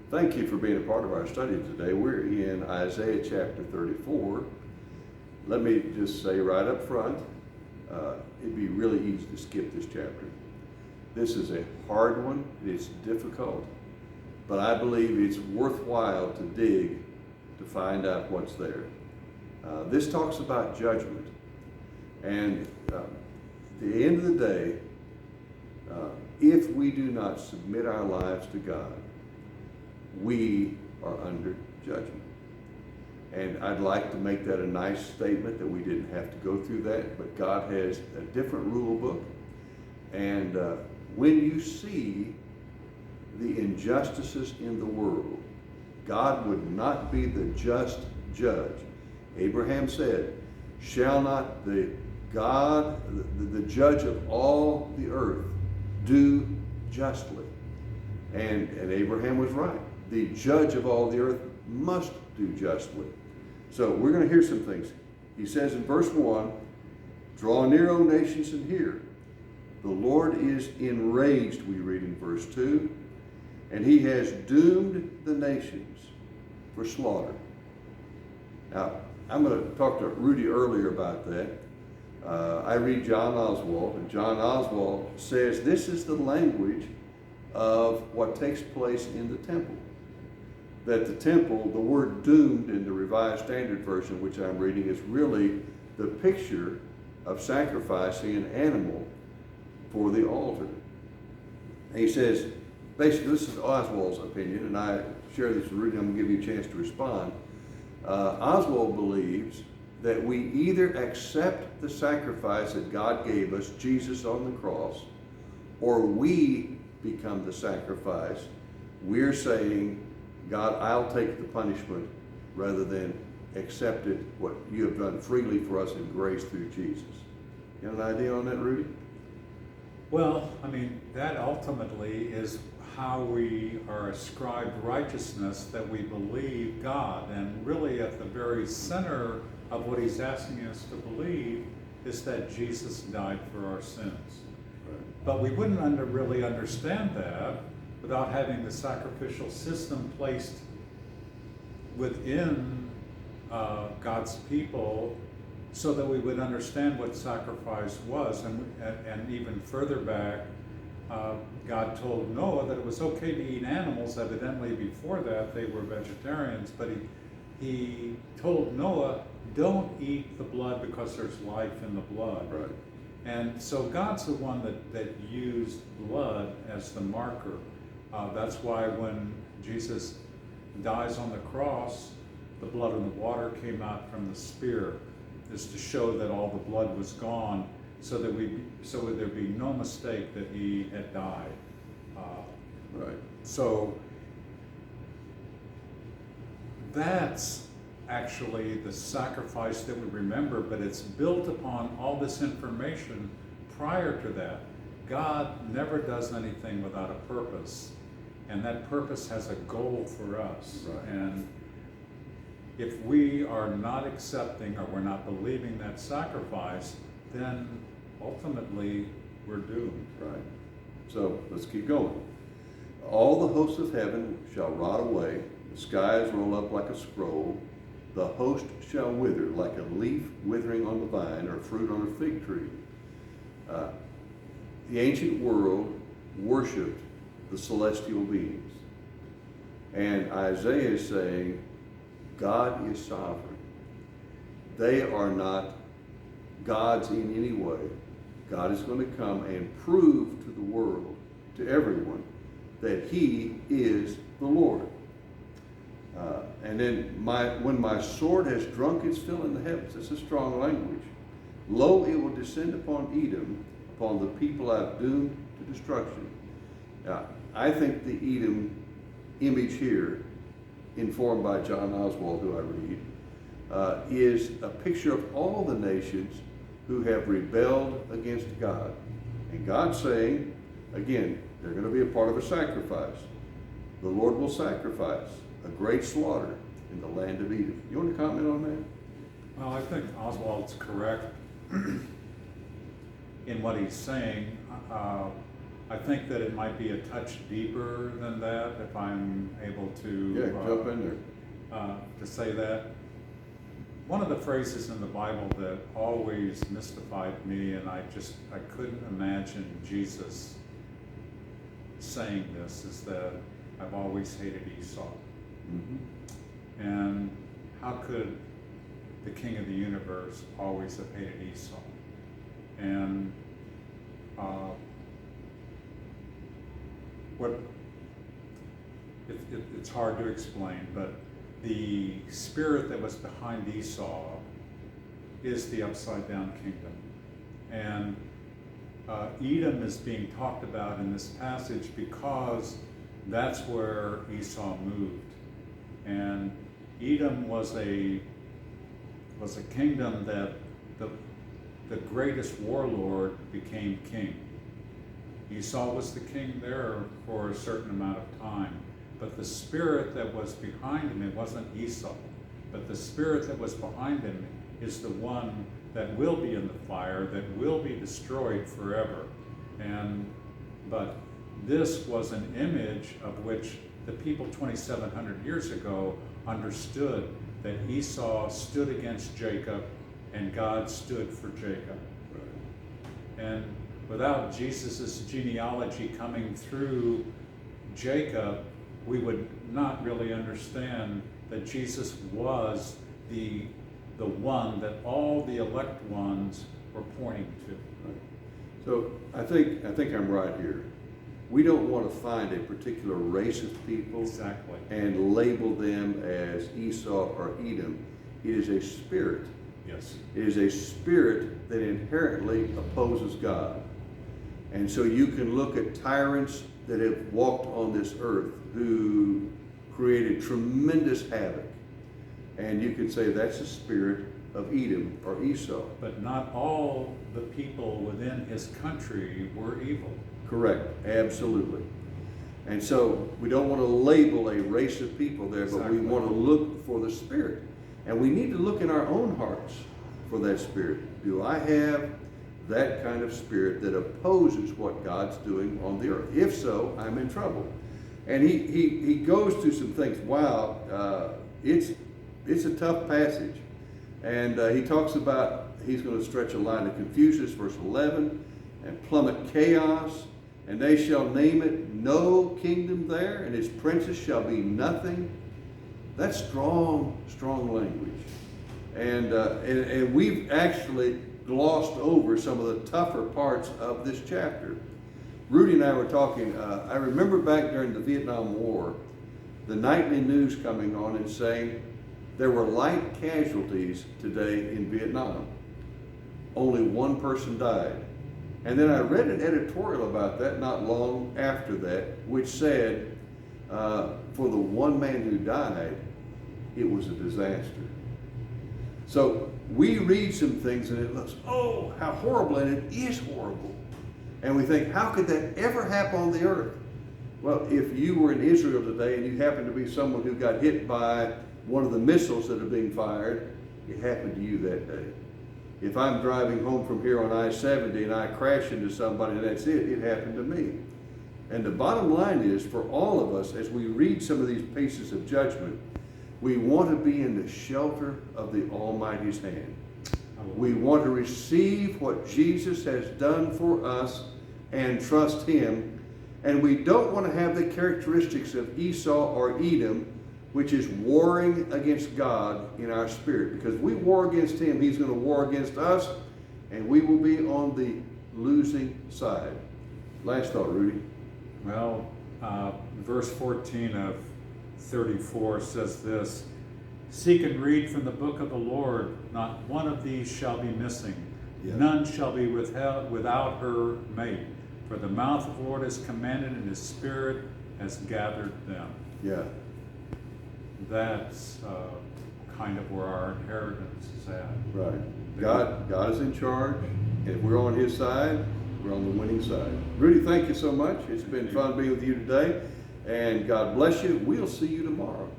Thank you for being a part of our study today. We're in Isaiah chapter 34. Let me just say right up front, it'd be really easy to skip this chapter. This is a hard one. It's difficult, but I believe it's worthwhile to dig to find out what's there. This talks about judgment, and at the end of the day, if we do not submit our lives to God, we are under judgment. And I'd like to make that a nice statement that we didn't have to go through that, but God has a different rule book. And when you see the injustices in the world, God would not be the just judge. Abraham said, shall not the God, the judge of all the earth, do justly? And Abraham was right. The judge of all the earth must do justly. So we're going to hear some things. He says in verse 1, draw near, O nations, and hear. The Lord is enraged, we read in verse 2, and he has doomed the nations for slaughter. Now, I'm going to talk to Rudy earlier about that. I read John Oswald, and John Oswald says this is the language of what takes place in the temple. That the temple, the word doomed in the Revised Standard Version, which I'm reading, is really the picture of sacrificing an animal for the altar. And he says, basically, this is Oswald's opinion, and I share this with Rudy. I'm going to give you a chance to respond. Oswald believes that we either accept the sacrifice that God gave us, Jesus on the cross, or we become the sacrifice. We're saying, God, I'll take the punishment rather than accept it, what you have done freely for us in grace through Jesus. You have an idea on that, Rudy? Well, I mean, that ultimately is how we are ascribed righteousness, that we believe God. And really at the very center of what he's asking us to believe is that Jesus died for our sins. Right. But we wouldn't really understand that without having the sacrificial system placed within God's people, so that we would understand what sacrifice was. And even further back, God told Noah that it was okay to eat animals. Evidently before that they were vegetarians, but he told Noah, don't eat the blood because there's life in the blood. Right. And so God's the one that used blood as the marker. That's why when Jesus dies on the cross, the blood and the water came out from the spear, is to show that all the blood was gone, so that there'd be no mistake that he had died. Right. So that's actually the sacrifice that we remember, but it's built upon all this information prior to that. God never does anything without a purpose, and that purpose has a goal for us. Right. And if we are not accepting or we're not believing that sacrifice, then ultimately we're doomed. Right. So let's keep going. All the hosts of heaven shall rot away, the skies roll up like a scroll, the host shall wither like a leaf withering on the vine or fruit on a fig tree. The ancient world worshipped the celestial beings. And Isaiah is saying, God is sovereign. They are not gods in any way. God is going to come and prove to the world, to everyone, that he is the Lord. And then when my sword has drunk its fill in the heavens, that's a strong language. Lo, it will descend upon Edom, upon the people I've doomed to destruction. Now, I think the Edom image here, informed by John Oswald, who I read, is a picture of all the nations who have rebelled against God. And God's saying, again, they're going to be a part of a sacrifice. The Lord will sacrifice a great slaughter in the land of Edom. You want to comment on that? Well, I think Oswald's correct in what he's saying. I think that it might be a touch deeper than that, if I'm able to Jump in there. to say that. One of the phrases in the Bible that always mystified me, and I couldn't imagine Jesus saying this, is that I've always hated Esau. Mm-hmm. And how could the King of the universe always have hated Esau? And it's hard to explain, but the spirit that was behind Esau is the upside down kingdom. And Edom is being talked about in this passage because that's where Esau moved. And Edom was a kingdom that the greatest warlord became king. Esau was the king there for a certain amount of time, but the spirit that was behind him, it wasn't Esau, but the spirit that was behind him is the one that will be in the fire, that will be destroyed forever. But this was an image of which the people 2,700 years ago understood that Esau stood against Jacob and God stood for Jacob. And without Jesus' genealogy coming through Jacob, we would not really understand that Jesus was the one that all the elect ones were pointing to. Right. So I think I'm right here. We don't want to find a particular race of people Exactly. and label them as Esau or Edom. It is a spirit. Yes. It is a spirit that inherently opposes God. And so you can look at tyrants that have walked on this earth who created tremendous havoc. And you can say that's the spirit of Edom or Esau. But not all the people within his country were evil. Correct, absolutely. And so we don't want to label a race of people there, but we Exactly. want to look for the spirit. And we need to look in our own hearts for that spirit. Do I have that kind of spirit that opposes what God's doing on the earth? If so, I'm in trouble. And he goes through some things. Wow, it's a tough passage. And he talks about he's going to stretch a line of Confucius, verse 11, and plummet chaos, and they shall name it no kingdom there, and its princes shall be nothing. That's strong, strong language. And we've actually glossed over some of the tougher parts of this chapter. Rudy and I were talking, I remember back during the Vietnam War, the nightly news coming on and saying there were light casualties today in Vietnam. Only one person died. And then I read an editorial about that not long after that, which said, for the one man who died, it was a disaster. So we read some things and it looks, oh, how horrible, and it is horrible. And we think, how could that ever happen on the earth? Well, if you were in Israel today and you happened to be someone who got hit by one of the missiles that are being fired, it happened to you that day. If I'm driving home from here on I-70 and I crash into somebody and that's it, it happened to me. And the bottom line is, for all of us, as we read some of these pieces of judgment, we want to be in the shelter of the Almighty's hand. We want to receive what Jesus has done for us and trust Him. And we don't want to have the characteristics of Esau or Edom, which is warring against God in our spirit. Because we war against Him, He's going to war against us, and we will be on the losing side. Last thought, Rudy. Well, verse 14 of 34 says this: seek and read from the book of the Lord, not one of these shall be missing. Yeah. None shall be withheld without her mate. For the mouth of the Lord is commanded, and His Spirit has gathered them. Yeah. That's kind of where our inheritance is at. Right. God is in charge. And if we're on His side, we're on the winning side. Rudy, thank you so much. It's been fun being with you today. And God bless you. We'll see you tomorrow.